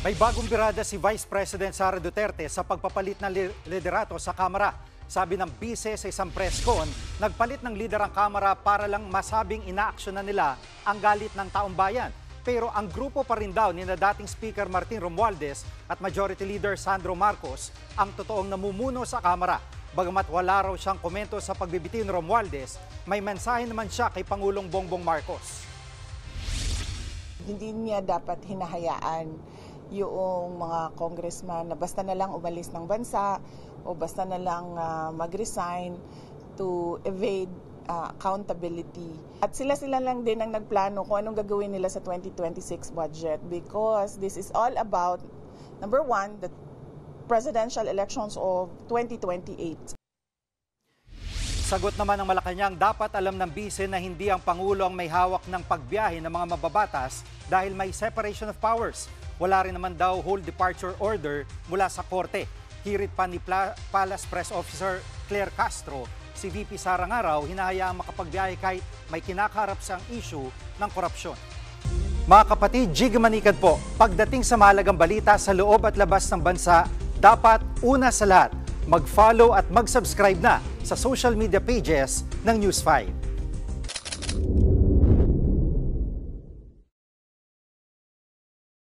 May bagong birada si Vice President Sara Duterte sa pagpapalit ng liderato sa Kamara. Sabi ng bise sa isang press con, nagpalit ng lider ang Kamara para lang masabing inaaksyonan nila ang galit ng taong bayan. Pero ang grupo pa rin daw ni na dating Speaker Martin Romualdez at Majority Leader Sandro Marcos ang totoong namumuno sa Kamara. Bagamat wala raw siyang komento sa pagbibitiw ni Romualdez, may mensahe naman siya kay Pangulong Bongbong Marcos. Hindi niya dapat hinahayaan yung mga congressman na basta na lang umalis ng bansa o basta na lang mag-resign to evade accountability. At sila lang din ang nagplano kung anong gagawin nila sa 2026 budget because this is all about, number one, the presidential elections of 2028. Sagot naman ng Malacanang, dapat alam ng bise na hindi ang Pangulo ang may hawak ng pagbiyahe ng mga mababatas dahil may separation of powers. Wala rin naman daw whole departure order mula sa korte. Hirit pa ni Palace Press Officer Claire Castro, si VP Sara nga raw hinahayaang makapagbiyahe kahit may kinakaharap siyang issue ng korupsyon. Mga kapatid, Jig Manikad po, pagdating sa mahalagang balita sa loob at labas ng bansa, dapat una sa lahat, mag-follow at mag-subscribe na sa social media pages ng News 5.